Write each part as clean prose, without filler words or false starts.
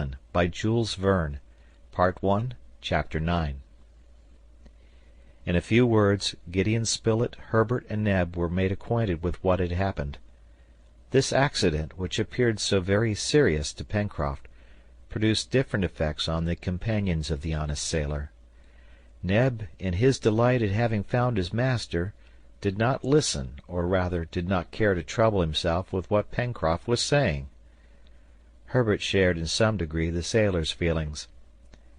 Scotland, by Jules Verne. Part 1, Chapter 9. In a few words, Gideon Spilett, Herbert, and Neb were made acquainted with what had happened. This accident, which appeared so very serious to Pencroft, produced different effects on the companions of the honest sailor. Neb, in his delight at having found his master, did not listen, or rather did not care to trouble himself with what Pencroft was saying. Herbert shared in some degree the sailor's feelings.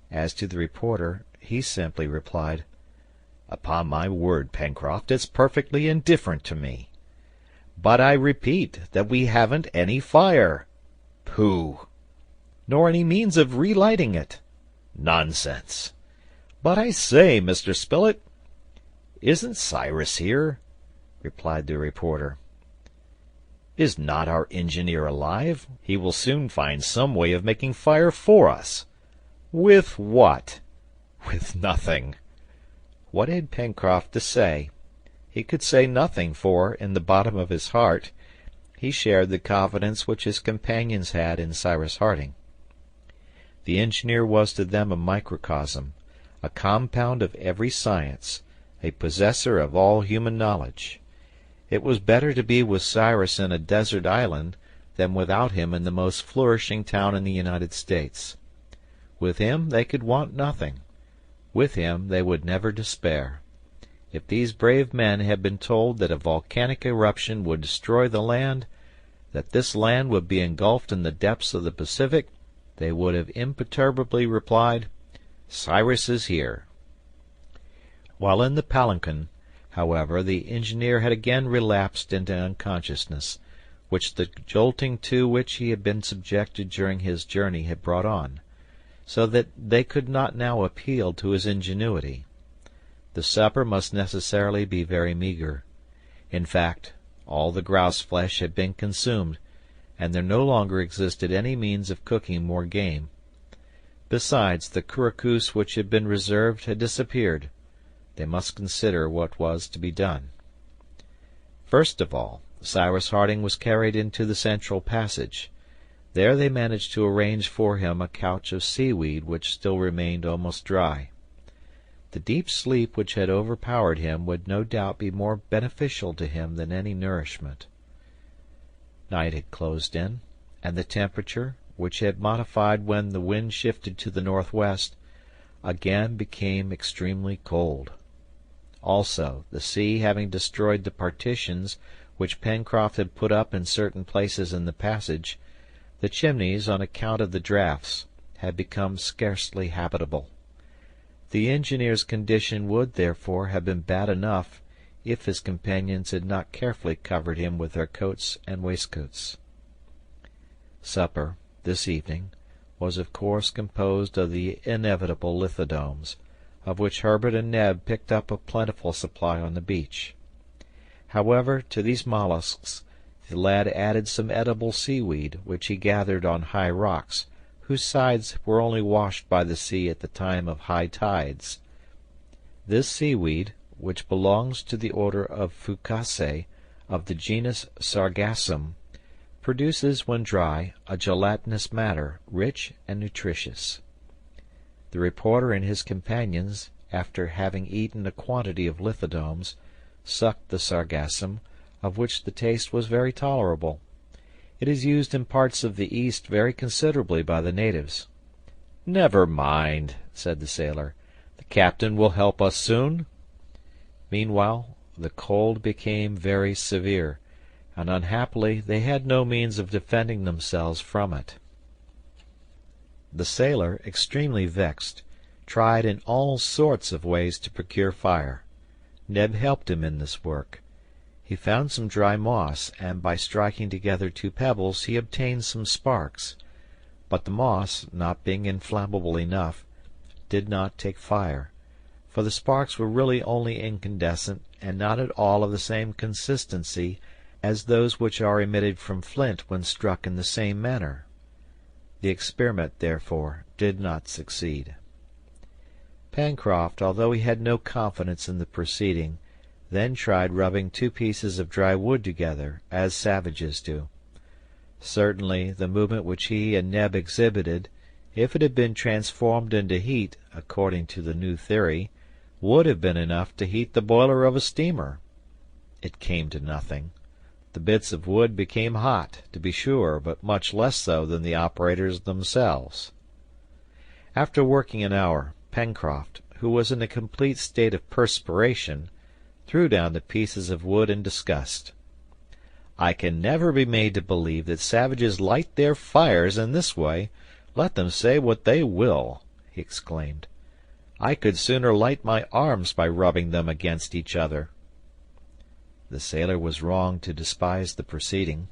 As to the reporter, he simply replied, "Upon my word, Pencroft, it's perfectly indifferent to me. But I repeat that we haven't any fire." "Pooh!" "Nor any means of relighting it." "Nonsense!" "But I say, Mr. Spilett—" "Isn't Cyrus here?" replied the reporter. "Is not our engineer alive? He will soon find some way of making fire for us." "With what?" "With nothing." What had Pencroft to say? He could say nothing, for, in the bottom of his heart, he shared the confidence which his companions had in Cyrus Harding. The engineer was to them a microcosm, a compound of every science, a possessor of all human knowledge. It was better to be with Cyrus in a desert island than without him in the most flourishing town in the United States. With him they could want nothing. With him they would never despair. If these brave men had been told that a volcanic eruption would destroy the land, that this land would be engulfed in the depths of the Pacific, they would have imperturbably replied, "Cyrus is here." While in the palanquin, however, the engineer had again relapsed into unconsciousness, which the jolting to which he had been subjected during his journey had brought on, so that they could not now appeal to his ingenuity. The supper must necessarily be very meager. In fact, all the grouse flesh had been consumed, and there no longer existed any means of cooking more game. Besides, the curacous which had been reserved had disappeared. They must consider what was to be done. First of all, Cyrus Harding was carried into the central passage. There they managed to arrange for him a couch of seaweed which still remained almost dry. The deep sleep which had overpowered him would no doubt be more beneficial to him than any nourishment. Night had closed in, and the temperature, which had modified when the wind shifted to the northwest, again became extremely cold. Also, the sea having destroyed the partitions which Pencroft had put up in certain places in the passage, the chimneys, on account of the draughts, had become scarcely habitable. The engineer's condition would, therefore, have been bad enough if his companions had not carefully covered him with their coats and waistcoats. Supper, this evening, was of course composed of the inevitable lithodomes, of which Herbert and Neb picked up a plentiful supply on the beach. However, to these mollusks the lad added some edible seaweed, which he gathered on high rocks, whose sides were only washed by the sea at the time of high tides. This seaweed, which belongs to the order of Fucaceae, of the genus Sargassum, produces, when dry, a gelatinous matter, rich and nutritious. The reporter and his companions, after having eaten a quantity of lithodomes, sucked the Sargassum, of which the taste was very tolerable. It is used in parts of the East very considerably by the natives. "Never mind," said the sailor. "The captain will help us soon." Meanwhile the cold became very severe, and unhappily they had no means of defending themselves from it. The sailor, extremely vexed, tried in all sorts of ways to procure fire. Neb helped him in this work. He found some dry moss, and by striking together 2 pebbles he obtained some sparks, but the moss, not being inflammable enough, did not take fire, for the sparks were really only incandescent and not at all of the same consistency as those which are emitted from flint when struck in the same manner. The experiment, therefore, did not succeed. Pencroft, although he had no confidence in the proceeding, then tried rubbing 2 pieces of dry wood together, as savages do. Certainly the movement which he and Neb exhibited If it had been transformed into heat, according to the new theory, would have been enough to heat the boiler of a steamer. It came to nothing. The bits of wood became hot, to be sure, but much less so than the operators themselves. After working an hour, Pencroft, who was in a complete state of perspiration, threw down the pieces of wood in disgust. "I can never be made to believe that savages light their fires in this way, let them say what they will," he exclaimed. "I could sooner light my arms by rubbing them against each other." The sailor was wrong to despise the proceeding.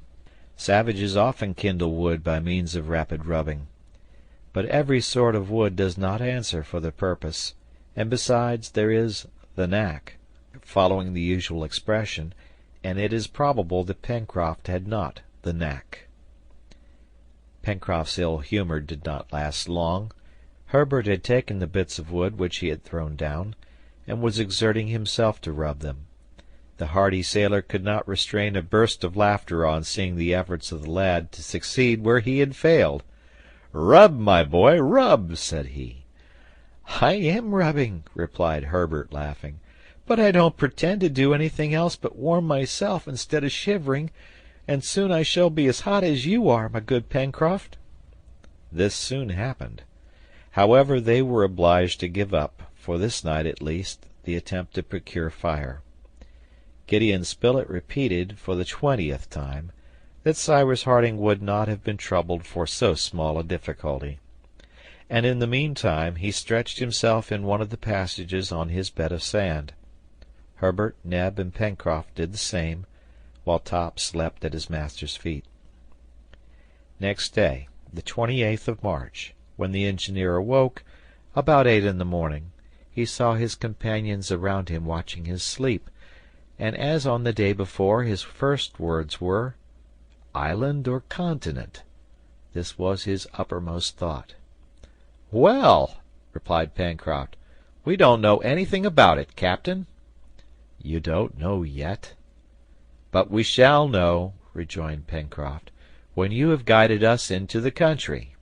Savages often kindle wood by means of rapid rubbing. But every sort of wood does not answer for the purpose, and besides there is the knack, following the usual expression, and it is probable that Pencroft had not the knack. Pencroft's ill humour did not last long. Herbert had taken the bits of wood which he had thrown down, and was exerting himself to rub them. The hardy sailor could not restrain a burst of laughter on seeing the efforts of the lad to succeed where he had failed. "Rub, my boy, rub," said he. "I am rubbing," replied Herbert, laughing, "but I don't pretend to do anything else but warm myself instead of shivering, and soon I shall be as hot as you are, my good Pencroft." This soon happened. However, they were obliged to give up, for this night at least, the attempt to procure fire. Gideon Spilett repeated, for the 20th time, that Cyrus Harding would not have been troubled for so small a difficulty, and in the meantime he stretched himself in one of the passages on his bed of sand. Herbert, Neb, and Pencroft did the same, while Top slept at his master's feet. Next day, the 28th of March, when the engineer awoke, about 8 in the morning, he saw his companions around him watching his sleep, and as on the day before, his first words were, "Island or continent?" This was his uppermost thought. "Well," replied Pencroft, "we don't know anything about it, captain." "You don't know yet?" "But we shall know," rejoined Pencroft, "when you have guided us into the country."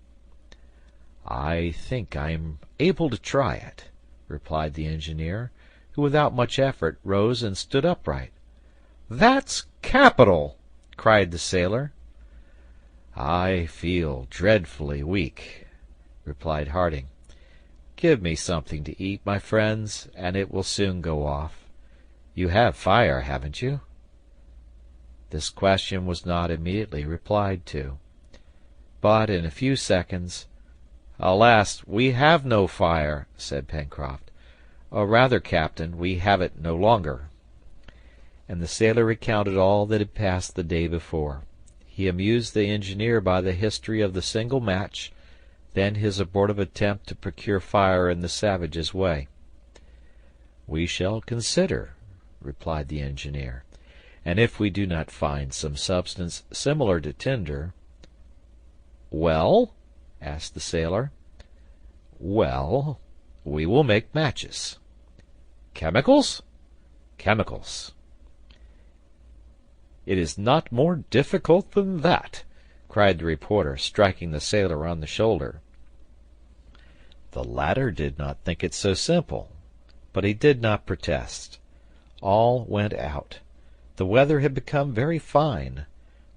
"I think I am able to try it," replied the engineer, who without much effort rose and stood upright. "That's capital!" cried the sailor. "I feel dreadfully weak," replied Harding. "Give me something to eat, my friends, and it will soon go off. You have fire, haven't you?" This question was not immediately replied to, but in a few seconds, "Alas, we have no fire," said Pencroft. "Or rather, captain, we have it no longer." And the sailor recounted all that had passed the day before. He amused the engineer by the history of the single match, then his abortive attempt to procure fire in the savages' way. "We shall consider," replied the engineer, "and if we do not find some substance similar to tinder—" "Well?" asked the sailor. "Well, we will make matches." "Chemicals?" "Chemicals." "It is not more difficult than that," cried the reporter, striking the sailor on the shoulder. The latter did not think it so simple, but he did not protest. All went out. The weather had become very fine.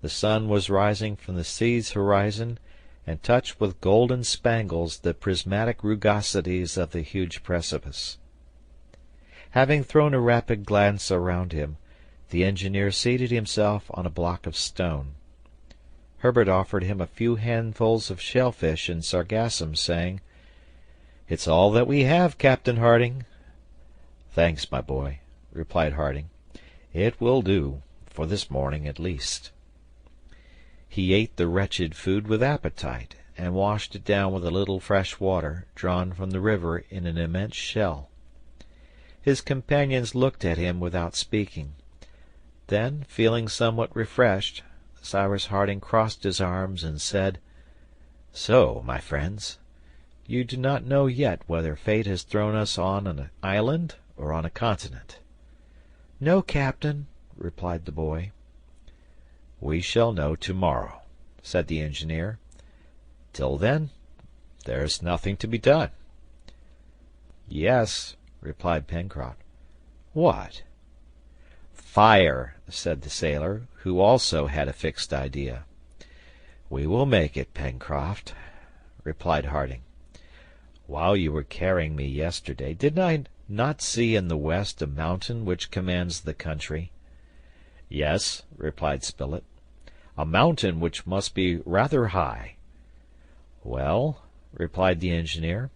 The sun was rising from the sea's horizon, and touched with golden spangles the prismatic rugosities of the huge precipice. Having thrown a rapid glance around him, the engineer seated himself on a block of stone. Herbert offered him a few handfuls of shellfish and sargassum, saying, "It's all that we have, Captain Harding." "Thanks, my boy," replied Harding. "It will do, for this morning at least." He ate the wretched food with appetite, and washed it down with a little fresh water drawn from the river in an immense shell. His companions looked at him without speaking. Then, feeling somewhat refreshed, Cyrus Harding crossed his arms and said, "So, my friends, you do not know yet whether fate has thrown us on an island or on a continent." "No, captain," replied the boy. "We shall know tomorrow," said the engineer. "Till then, There's nothing to be done." "Yes," replied Pencroft. "What?" "Fire," said the sailor, who also had a fixed idea. "We will make it, Pencroft," replied Harding. "While you were carrying me yesterday, did I not see in the west a mountain which commands the country?" "Yes," replied Spilett. "A mountain which must be rather high." "Well," replied the engineer,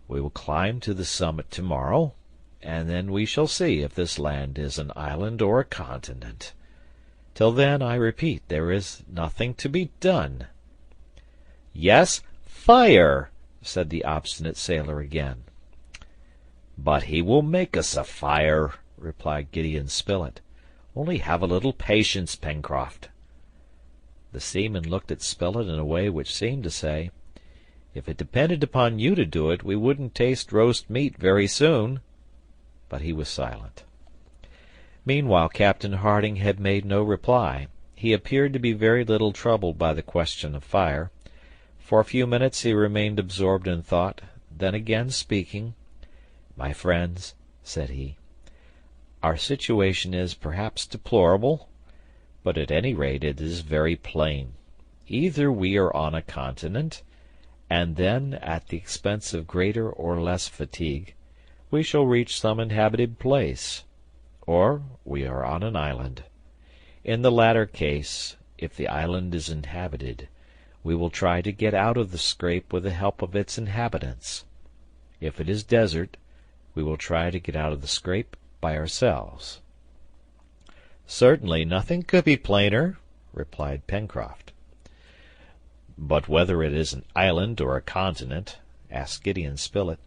"we will climb to the summit tomorrow, and then we shall see if this land is an island or a continent. Till then, I repeat, there is nothing to be done." "Yes, fire!" said the obstinate sailor again. "But he will make us a fire," replied Gideon Spilett. "Only have a little patience, Pencroft." The seaman looked at Spilett in a way which seemed to say, "If it depended upon you to do it, we wouldn't taste roast meat very soon." But he was silent. Meanwhile Captain Harding had made no reply. He appeared to be very little troubled by the question of fire. For a few minutes he remained absorbed in thought, then again speaking, "My friends," said he, "our situation is perhaps deplorable, but at any rate it is very plain. Either we are on a continent, and then, at the expense of greater or less fatigue, we shall reach some inhabited place, or we are on an island. In the latter case, if the island is inhabited, we will try to get out of the scrape with the help of its inhabitants. If it is desert, we will try to get out of the scrape by ourselves." "Certainly nothing could be plainer," replied Pencroft. "But whether it is an island or a continent," asked Gideon Spilett,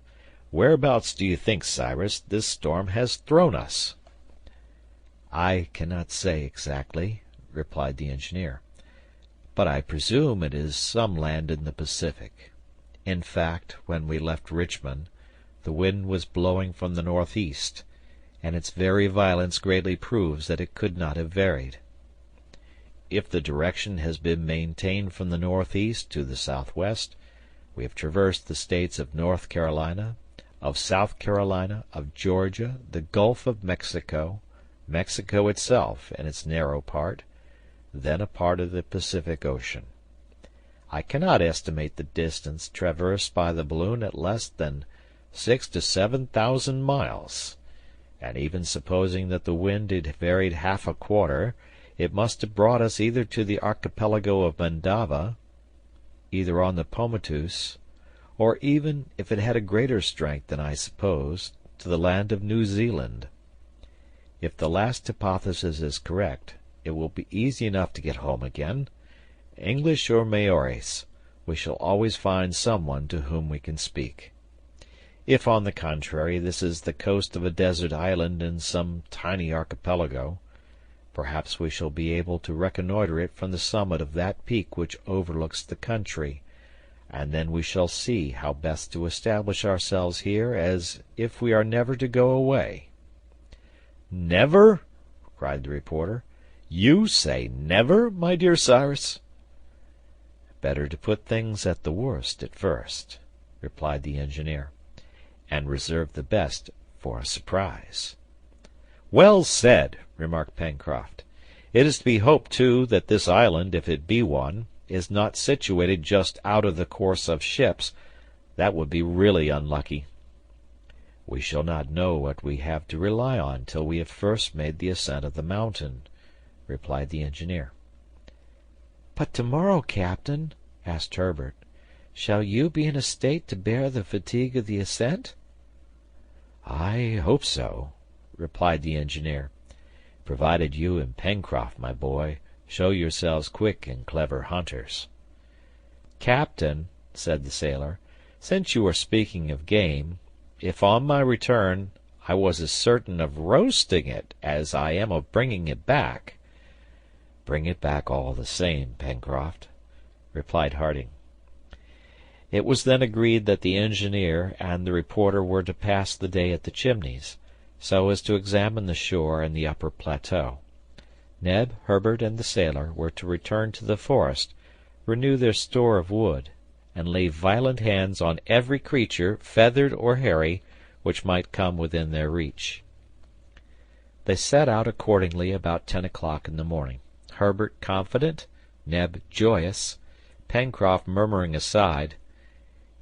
"whereabouts do you think, Cyrus, this storm has thrown us?" "I cannot say exactly," replied the engineer, "but I presume it is some land in the Pacific. In fact, when we left Richmond, the wind was blowing from the northeast, and its very violence greatly proves that it could not have varied. If the direction has been maintained from the northeast to the southwest, we have traversed the states of North Carolina, of South Carolina, of Georgia, the Gulf of Mexico, Mexico itself in its narrow part, then a part of the Pacific Ocean. I cannot estimate the distance traversed by the balloon at less than 6,000 to 7,000 miles, and even supposing that the wind had varied half a quarter, it must have brought us either to the archipelago of Mandava, either on the Pomotus, or even, if it had a greater strength than I suppose, to the land of New Zealand. If the last hypothesis is correct, it will be easy enough to get home again. English or Maoris, we shall always find someone to whom we can speak. If, on the contrary, this is the coast of a desert island in some tiny archipelago, perhaps we shall be able to reconnoiter it from the summit of that peak which overlooks the country, and then we shall see how best to establish ourselves here as if we are never to go away." "Never?" cried the reporter. "You say never, my dear Cyrus?" "Better to put things at the worst at first," replied the engineer, "and reserve the best for a surprise." "Well said," remarked Pencroft. "It is to be hoped, too, that this island, if it be one, is not situated just out of the course of ships. That would be really unlucky." "We shall not know what we have to rely on till we have first made the ascent of the mountain," replied the engineer. "But tomorrow, captain," asked Herbert, "shall you be in a state to bear the fatigue of the ascent?" "I hope so," replied the engineer, "provided you and Pencroft, my boy, show yourselves quick and clever hunters." "Captain," said the sailor, "since you are speaking of game, if on my return I was as certain of roasting it as I am of bringing it back—" "Bring it back all the same, Pencroft," replied Harding. It was then agreed that the engineer and the reporter were to pass the day at the Chimneys, so as to examine the shore and the upper plateau. Neb, Herbert, and the sailor were to return to the forest, renew their store of wood, and lay violent hands on every creature, feathered or hairy, which might come within their reach. They set out accordingly about 10 o'clock in the morning, Herbert confident, Neb joyous, Pencroft murmuring aside,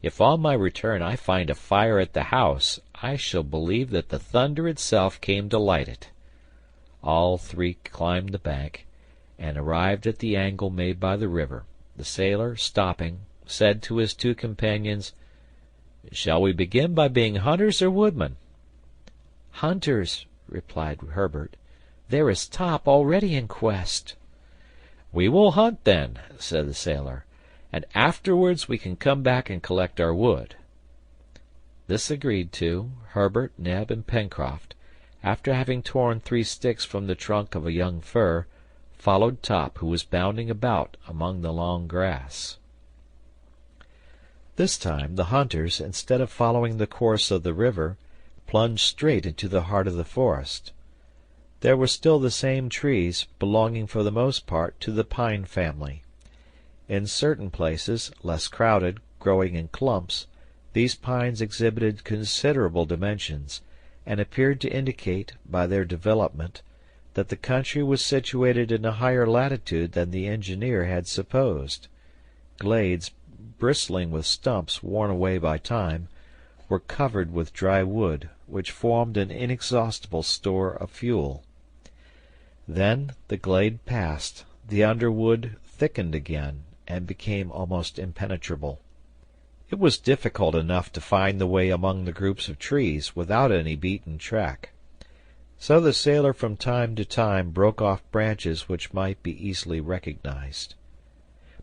"If on my return I find a fire at the house, I shall believe that the thunder itself came to light it." All three climbed the bank, and arrived at the angle made by the river. The sailor, stopping, said to his two companions, "Shall we begin by being hunters or woodmen?" "Hunters," replied Herbert. "There is Top already in quest." "We will hunt, then," said the sailor, "and afterwards we can come back and collect our wood." This agreed to, Herbert, Neb, and Pencroft, after having torn 3 sticks from the trunk of a young fir, followed Top, who was bounding about among the long grass. This time the hunters, instead of following the course of the river, plunged straight into the heart of the forest. There were still the same trees, belonging for the most part to the pine family. In certain places, less crowded, growing in clumps, these pines exhibited considerable dimensions, and appeared to indicate, by their development, that the country was situated in a higher latitude than the engineer had supposed. Glades, bristling with stumps worn away by time, were covered with dry wood, which formed an inexhaustible store of fuel. Then, the glade passed, the underwood thickened again, and became almost impenetrable. It was difficult enough to find the way among the groups of trees without any beaten track. So the sailor from time to time broke off branches which might be easily recognized.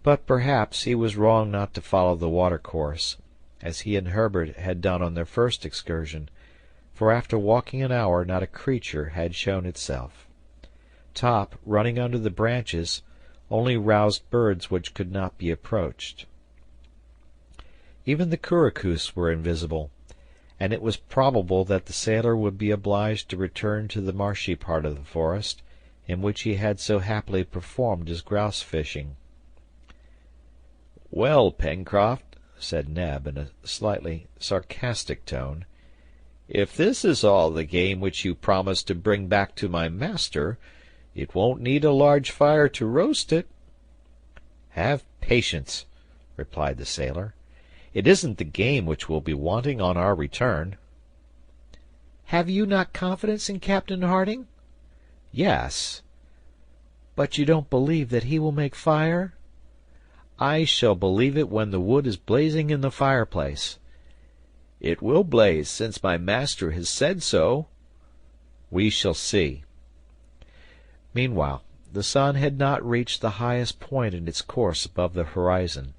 But perhaps he was wrong not to follow the watercourse, as he and Herbert had done on their first excursion, for after walking an hour not a creature had shown itself. Top, running under the branches, only roused birds which could not be approached. Even the curacus were invisible, and it was probable that the sailor would be obliged to return to the marshy part of the forest, in which he had so happily performed his grouse fishing. "Well, Pencroft," said Neb, in a slightly sarcastic tone, "if this is all the game which you promised to bring back to my master, it won't need a large fire to roast it." "Have patience," replied the sailor. "It isn't the game which will be wanting on our return." "Have you not confidence in Captain Harding?" "Yes." "But you don't believe that he will make fire?" "I shall believe it when the wood is blazing in the fireplace." "It will blaze, since my master has said so." "We shall see." Meanwhile, the sun had not reached the highest point in its course above the horizon.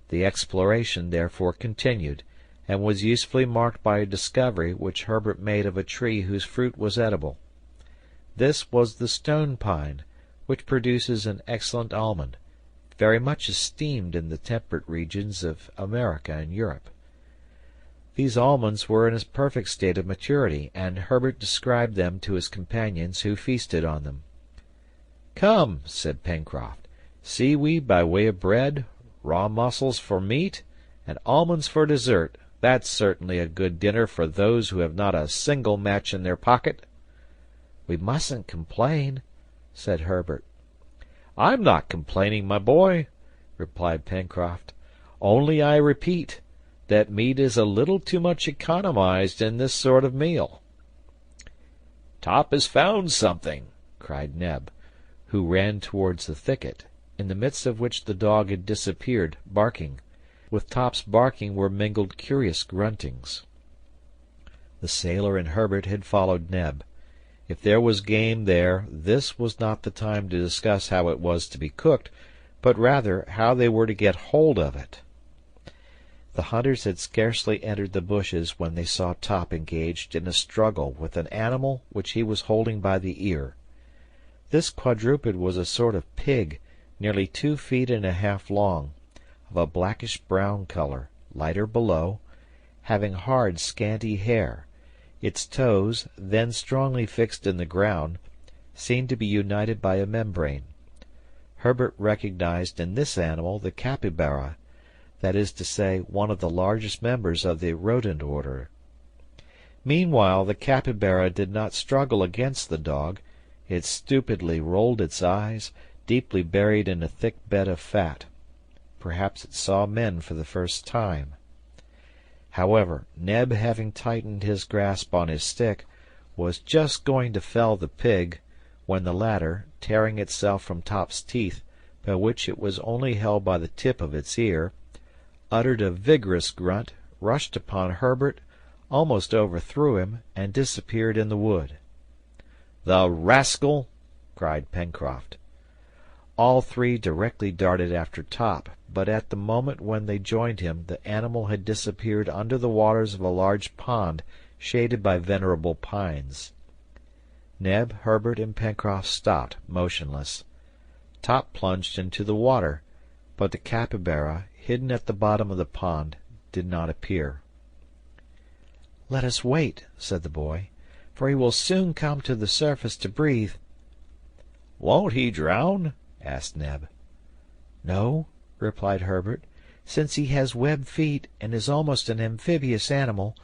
The exploration therefore continued, and was usefully marked by a discovery which Herbert made of a tree whose fruit was edible. This was the stone pine, which produces an excellent almond, very much esteemed in the temperate regions of America and Europe. These almonds were in a perfect state of maturity, and Herbert described them to his companions, who feasted on them. "Come," said Pencroft, "seaweed by way of bread, raw mussels for meat, and almonds for dessert. That's certainly a good dinner for those who have not a single match in their pocket." "We mustn't complain," said Herbert. "I'm not complaining, my boy," replied Pencroft. "Only I repeat that meat is a little too much economized in this sort of meal." "Top has found something," cried Neb, who ran towards the thicket, in the midst of which the dog had disappeared, barking. With Top's barking were mingled curious gruntings. The sailor and Herbert had followed Neb. If there was game there, this was not the time to discuss how it was to be cooked, but rather how they were to get hold of it. The hunters had scarcely entered the bushes when they saw Top engaged in a struggle with an animal which he was holding by the ear. This quadruped was a sort of pig, nearly 2 feet and a half long, of a blackish-brown color, lighter below, having hard, scanty hair. Its toes, then strongly fixed in the ground, seemed to be united by a membrane. Herbert recognized in this animal the capybara, that is to say, one of the largest members of the rodent order. Meanwhile the capybara did not struggle against the dog. It stupidly rolled its eyes, deeply buried in a thick bed of fat. Perhaps it saw men for the first time. However, Neb, having tightened his grasp on his stick, was just going to fell the pig, when the latter, tearing itself from Top's teeth, by which it was only held by the tip of its ear, uttered a vigorous grunt, rushed upon Herbert, almost overthrew him, and disappeared in the wood. "The rascal!" cried Pencroft. All three directly darted after Top, but at the moment when they joined him the animal had disappeared under the waters of a large pond shaded by venerable pines. Neb, Herbert, and Pencroft stopped, motionless. Top plunged into the water, but the capybara, hidden at the bottom of the pond, did not appear. "Let us wait," said the boy, "for he will soon come to the surface to breathe." "Won't he drown?" asked Neb. "No," replied Herbert, "since he has webbed feet and is almost an amphibious animal.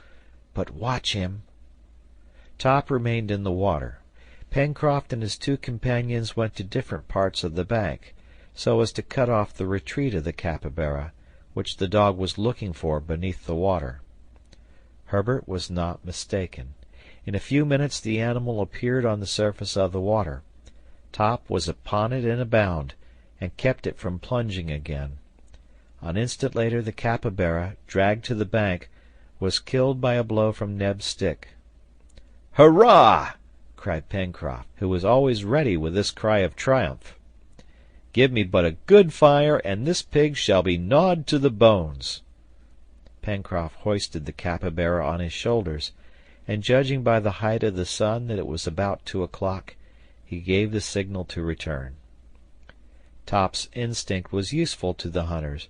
But watch him." Top remained in the water. Pencroft and his two companions went to different parts of the bank, so as to cut off the retreat of the capybara, which the dog was looking for beneath the water. Herbert was not mistaken. In a few minutes the animal appeared on the surface of the water. Top was upon it in a bound, and kept it from plunging again. An instant later the capybara, dragged to the bank, was killed by a blow from Neb's stick. "Hurrah!" cried Pencroft, who was always ready with this cry of triumph. "Give me but a good fire, and this pig shall be gnawed to the bones." Pencroft hoisted the capybara on his shoulders, and judging by the height of the sun that it was about 2 o'clock, he gave the signal to return. Top's instinct was useful to the hunters,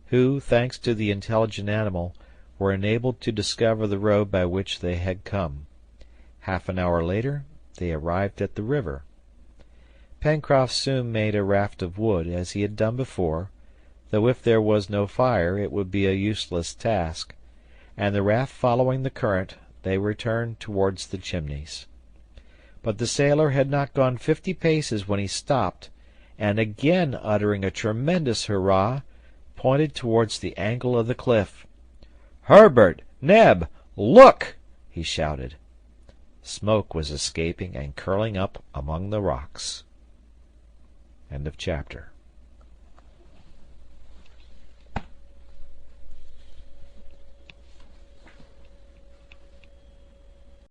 who, thanks to the intelligent animal, were enabled to discover the road by which they had come. Half an hour later they arrived at the river. Pencroft soon made a raft of wood, as he had done before, though if there was no fire it would be a useless task, and the raft following the current, they returned towards the chimneys. But the sailor had not gone 50 paces when he stopped, and again uttering a tremendous hurrah, pointed towards the angle of the cliff. "Herbert! Neb! Look!" he shouted. Smoke was escaping and curling up among the rocks. End of chapter.